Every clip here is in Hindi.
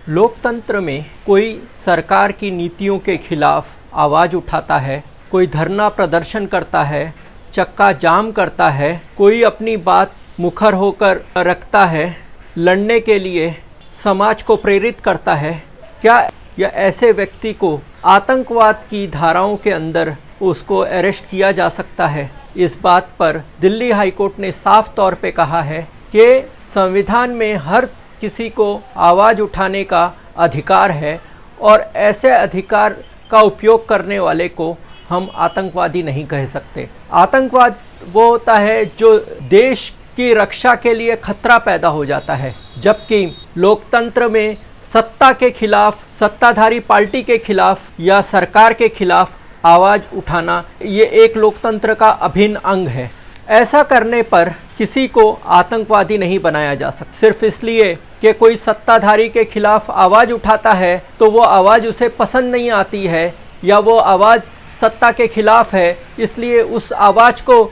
लोकतंत्र में कोई सरकार की नीतियों के खिलाफ आवाज़ उठाता है, कोई धरना प्रदर्शन करता है, चक्का जाम करता है, कोई अपनी बात मुखर होकर रखता है, लड़ने के लिए समाज को प्रेरित करता है, क्या या ऐसे व्यक्ति को आतंकवाद की धाराओं के अंदर उसको अरेस्ट किया जा सकता है? इस बात पर दिल्ली हाई कोर्ट ने साफ तौर पे कहा है कि संविधान में हर किसी को आवाज़ उठाने का अधिकार है और ऐसे अधिकार का उपयोग करने वाले को हम आतंकवादी नहीं कह सकते। आतंकवाद वो होता है जो देश की रक्षा के लिए खतरा पैदा हो जाता है, जबकि लोकतंत्र में सत्ता के खिलाफ, सत्ताधारी पार्टी के खिलाफ या सरकार के खिलाफ आवाज़ उठाना ये एक लोकतंत्र का अभिन्न अंग है। ऐसा करने पर किसी को आतंकवादी नहीं बनाया जा सकता सिर्फ इसलिए कि कोई सत्ताधारी के खिलाफ आवाज़ उठाता है तो वो आवाज़ उसे पसंद नहीं आती है या वो आवाज़ सत्ता के खिलाफ है, इसलिए उस आवाज़ को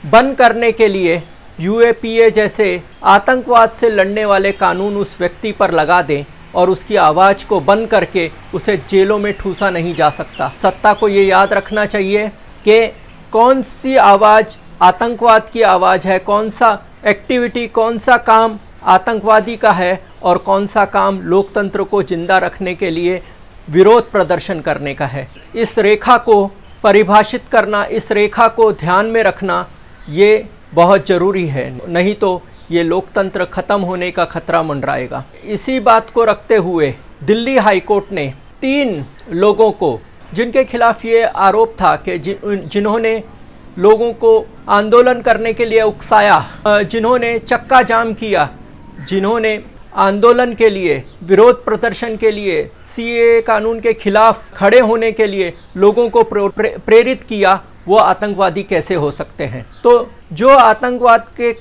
बंद करने के लिए यूएपीए जैसे आतंकवाद से लड़ने वाले कानून उस व्यक्ति पर लगा दें और उसकी आवाज़ को बंद करके उसे जेलों में ठूसा नहीं जा सकता। सत्ता को ये याद रखना चाहिए कि कौन सी आवाज़ आतंकवाद की आवाज़ है, कौन सा एक्टिविटी, कौन सा काम आतंकवादी का है और कौन सा काम लोकतंत्र को जिंदा रखने के लिए विरोध प्रदर्शन करने का है। इस रेखा को परिभाषित करना, इस रेखा को ध्यान में रखना ये बहुत ज़रूरी है, नहीं तो ये लोकतंत्र ख़त्म होने का खतरा मंडराएगा। इसी बात को रखते हुए दिल्ली हाई कोर्ट ने 3 लोगों को, जिनके खिलाफ ये आरोप था कि जिन्होंने लोगों को आंदोलन करने के लिए उकसाया, जिन्होंने चक्का जाम किया, जिन्होंने आंदोलन के लिए, विरोध प्रदर्शन के लिए, सीएए कानून के खिलाफ खड़े होने के लिए लोगों को प्रेरित किया, वो आतंकवादी कैसे हो सकते हैं? तो जो आतंकवाद के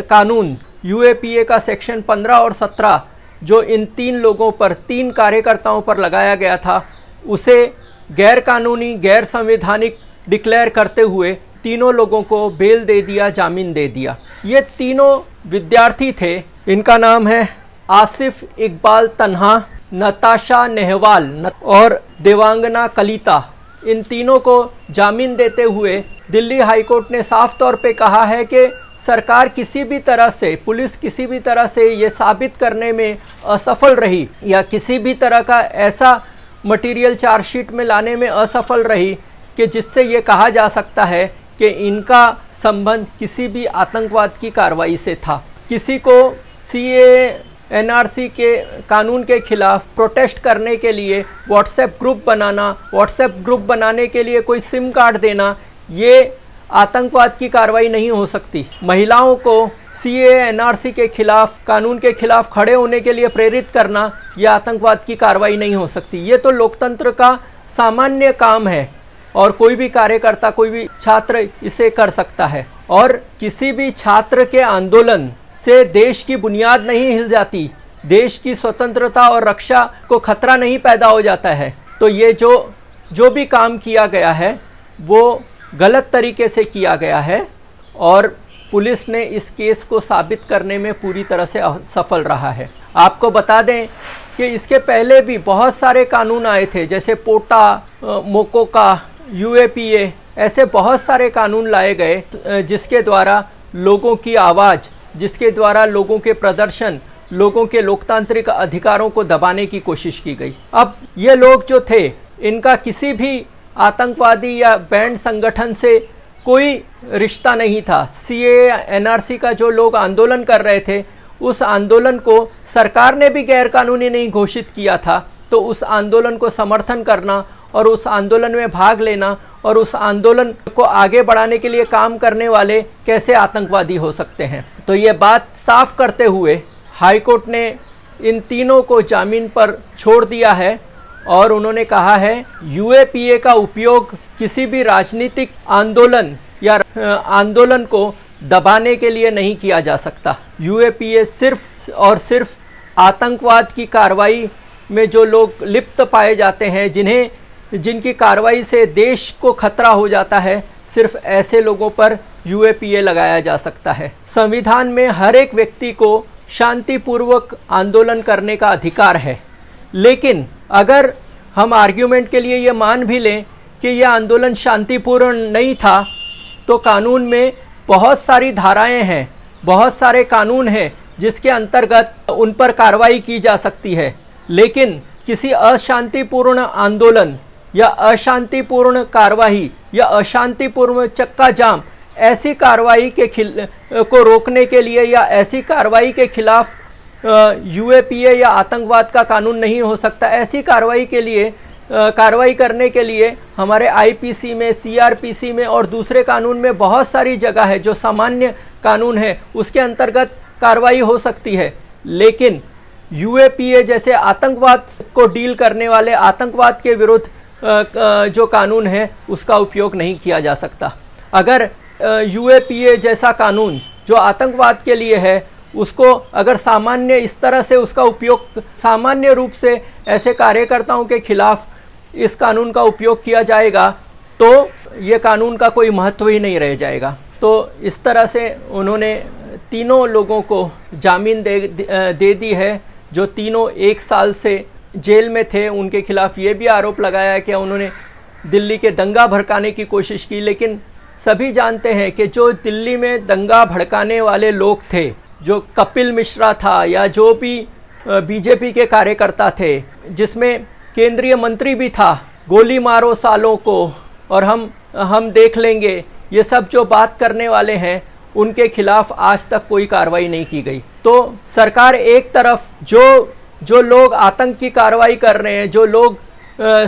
कानून यूएपीए का सेक्शन 15 और 17 जो इन 3 लोगों पर, 3 कार्यकर्ताओं पर लगाया गया था, उसे गैर कानूनी, गैर संवैधानिक डिक्लेयर करते हुए तीनों लोगों को बेल दे दिया, जामीन दे दिया। ये तीनों विद्यार्थी थे, इनका नाम है आसिफ इकबाल तन्हा, नताशा नेहवाल और देवांगना कलिता। इन तीनों को जामीन देते हुए दिल्ली हाई कोर्ट ने साफ तौर पे कहा है कि सरकार किसी भी तरह से, पुलिस किसी भी तरह से ये साबित करने में असफल रही या किसी भी तरह का ऐसा मटेरियल चार्जशीट में लाने में असफल रही कि जिससे ये कहा जा सकता है कि इनका संबंध किसी भी आतंकवाद की कार्रवाई से था। किसी को सीएए एनआरसी के कानून के खिलाफ प्रोटेस्ट करने के लिए व्हाट्सएप ग्रुप बनाना, व्हाट्सएप ग्रुप बनाने के लिए कोई सिम कार्ड देना, ये आतंकवाद की कार्रवाई नहीं हो सकती। महिलाओं को सीएए एनआरसी के खिलाफ, कानून के खिलाफ खड़े होने के लिए प्रेरित करना, यह आतंकवाद की कार्रवाई नहीं हो सकती। ये तो लोकतंत्र का सामान्य काम है और कोई भी कार्यकर्ता, कोई भी छात्र इसे कर सकता है। और किसी भी छात्र के आंदोलन से देश की बुनियाद नहीं हिल जाती, देश की स्वतंत्रता और रक्षा को खतरा नहीं पैदा हो जाता है। तो ये जो भी काम किया गया है वो गलत तरीके से किया गया है और पुलिस ने इस केस को साबित करने में पूरी तरह से सफल रहा है। आपको बता दें कि इसके पहले भी बहुत सारे कानून आए थे, जैसे पोटा, मोकोका, यूएपीए, ऐसे बहुत सारे कानून लाए गए जिसके द्वारा लोगों की आवाज़, जिसके द्वारा लोगों के प्रदर्शन, लोगों के लोकतांत्रिक अधिकारों को दबाने की कोशिश की गई। अब ये लोग जो थे, इनका किसी भी आतंकवादी या बैंड संगठन से कोई रिश्ता नहीं था। सीएए एनआरसी का जो लोग आंदोलन कर रहे थे, उस आंदोलन को सरकार ने भी गैरकानूनी नहीं घोषित किया था, तो उस आंदोलन को समर्थन करना और उस आंदोलन में भाग लेना और उस आंदोलन को आगे बढ़ाने के लिए काम करने वाले कैसे आतंकवादी हो सकते हैं? तो ये बात साफ करते हुए हाई कोर्ट ने इन तीनों को जामीन पर छोड़ दिया है और उन्होंने कहा है यूएपीए का उपयोग किसी भी राजनीतिक आंदोलन या आंदोलन को दबाने के लिए नहीं किया जा सकता। यूएपीए सिर्फ और सिर्फ आतंकवाद की कार्रवाई में जो लोग लिप्त पाए जाते हैं, जिनकी कार्रवाई से देश को खतरा हो जाता है, सिर्फ ऐसे लोगों पर यूएपीए लगाया जा सकता है। संविधान में हर एक व्यक्ति को शांतिपूर्वक आंदोलन करने का अधिकार है, लेकिन अगर हम आर्ग्यूमेंट के लिए ये मान भी लें कि यह आंदोलन शांतिपूर्ण नहीं था, तो कानून में बहुत सारी धाराएं हैं, बहुत सारे कानून हैं जिसके अंतर्गत उन पर कार्रवाई की जा सकती है। लेकिन किसी अशांतिपूर्ण आंदोलन या अशांतिपूर्ण कार्रवाई या अशांतिपूर्ण चक्का जाम, ऐसी कार्रवाई को रोकने के लिए या ऐसी कार्रवाई के खिलाफ यूएपीए या आतंकवाद का कानून नहीं हो सकता। ऐसी कार्रवाई करने के लिए हमारे आईपीसी में, सीआरपीसी में और दूसरे कानून में बहुत सारी जगह है जो सामान्य कानून है, उसके अंतर्गत कार्रवाई हो सकती है। लेकिन यूएपीए जैसे आतंकवाद को डील करने वाले, आतंकवाद के विरुद्ध जो कानून है उसका उपयोग नहीं किया जा सकता। अगर यूएपीए जैसा कानून जो आतंकवाद के लिए है, उसको अगर सामान्य इस तरह से उसका उपयोग सामान्य रूप से ऐसे कार्यकर्ताओं के खिलाफ इस कानून का उपयोग किया जाएगा, तो ये कानून का कोई महत्व ही नहीं रह जाएगा। तो इस तरह से उन्होंने तीनों लोगों को जामीन दे दी है, जो तीनों 1 साल से जेल में थे। उनके खिलाफ ये भी आरोप लगाया कि उन्होंने दिल्ली के दंगा भड़काने की कोशिश की। लेकिन सभी जानते हैं कि जो दिल्ली में दंगा भड़काने वाले लोग थे, जो कपिल मिश्रा था या जो भी बीजेपी के कार्यकर्ता थे, जिसमें केंद्रीय मंत्री भी था, गोली मारो सालों को और हम देख लेंगे, ये सब जो बात करने वाले हैं, उनके खिलाफ आज तक कोई कार्रवाई नहीं की गई। तो सरकार एक तरफ जो लोग आतंक की कार्रवाई कर रहे हैं, जो लोग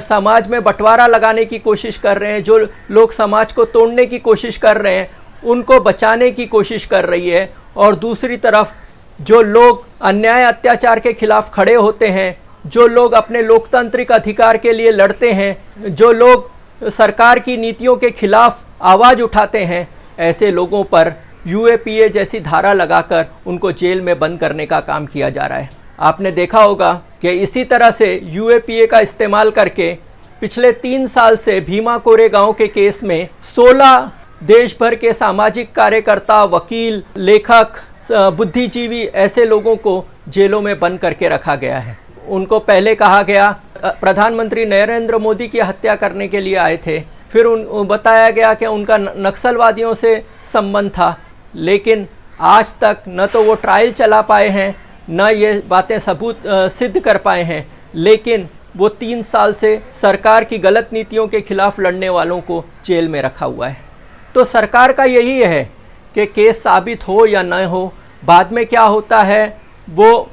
समाज में बंटवारा लगाने की कोशिश कर रहे हैं, जो लोग समाज को तोड़ने की कोशिश कर रहे हैं, उनको बचाने की कोशिश कर रही है। और दूसरी तरफ जो लोग अन्याय अत्याचार के खिलाफ खड़े होते हैं, जो लोग अपने लोकतांत्रिक अधिकार के लिए लड़ते हैं, जो लोग सरकार की नीतियों के खिलाफ आवाज़ उठाते हैं, ऐसे लोगों पर यूएपीए जैसी धारा लगाकर उनको जेल में बंद करने का काम किया जा रहा है। आपने देखा होगा कि इसी तरह से यूएपीए का इस्तेमाल करके पिछले 3 साल से भीमा कोरेगांव के केस में 16 देश भर के सामाजिक कार्यकर्ता, वकील, लेखक, बुद्धिजीवी, ऐसे लोगों को जेलों में बंद करके रखा गया है। उनको पहले कहा गया प्रधानमंत्री नरेंद्र मोदी की हत्या करने के लिए आए थे, फिर बताया गया कि उनका नक्सलवादियों से संबंध था। लेकिन आज तक न तो वो ट्रायल चला पाए हैं, न ये बातें सबूत सिद्ध कर पाए हैं। लेकिन वो 3 साल से सरकार की गलत नीतियों के खिलाफ लड़ने वालों को जेल में रखा हुआ है। तो सरकार का यही है कि केस साबित हो या न हो, बाद में क्या होता है वो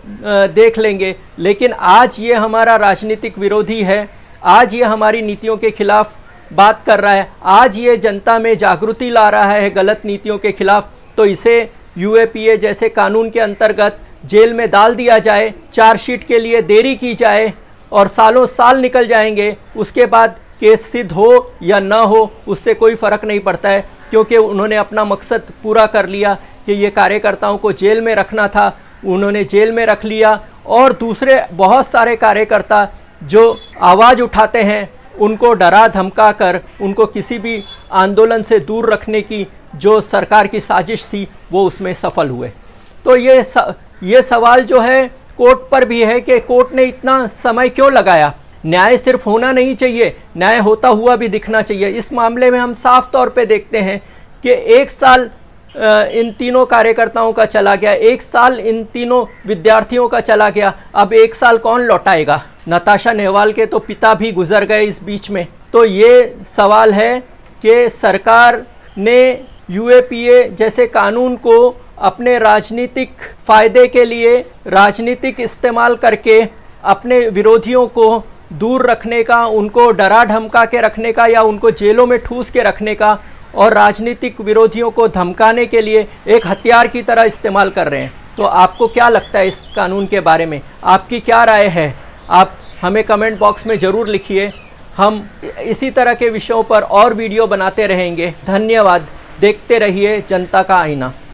देख लेंगे। लेकिन आज ये हमारा राजनीतिक विरोधी है, आज ये हमारी नीतियों के खिलाफ बात कर रहा है, आज ये जनता में जागृति ला रहा है गलत नीतियों के खिलाफ। तो इसे यूएपीए जैसे कानून के अंतर्गत जेल में डाल दिया जाए, चार्जशीट के लिए देरी की जाए और सालों साल निकल जाएंगे, उसके बाद केस सिद्ध हो या न हो उससे कोई फ़र्क नहीं पड़ता है, क्योंकि उन्होंने अपना मकसद पूरा कर लिया कि ये कार्यकर्ताओं को जेल में रखना था, उन्होंने जेल में रख लिया। और दूसरे बहुत सारे कार्यकर्ता जो आवाज़ उठाते हैं, उनको डरा धमका कर उनको किसी भी आंदोलन से दूर रखने की जो सरकार की साजिश थी, वो उसमें सफल हुए। तो ये सवाल जो है कोर्ट पर भी है कि कोर्ट ने इतना समय क्यों लगाया। न्याय सिर्फ होना नहीं चाहिए, न्याय होता हुआ भी दिखना चाहिए। इस मामले में हम साफ तौर पे देखते हैं कि 1 साल इन तीनों कार्यकर्ताओं का चला गया, 1 साल इन तीनों विद्यार्थियों का चला गया। अब 1 साल कौन लौटाएगा? नताशा नेहवाल के तो पिता भी गुजर गए इस बीच में। तो ये सवाल है कि सरकार ने यूएपीए जैसे कानून को अपने राजनीतिक फ़ायदे के लिए राजनीतिक इस्तेमाल करके अपने विरोधियों को दूर रखने का, उनको डरा धमका के रखने का या उनको जेलों में ठूस के रखने का और राजनीतिक विरोधियों को धमकाने के लिए एक हथियार की तरह इस्तेमाल कर रहे हैं। तो आपको क्या लगता है इस कानून के बारे में? आपकी क्या राय है? आप हमें कमेंट बॉक्स में ज़रूर लिखिए। हम इसी तरह के विषयों पर और वीडियो बनाते रहेंगे। धन्यवाद। देखते रहिए जनता का आईना।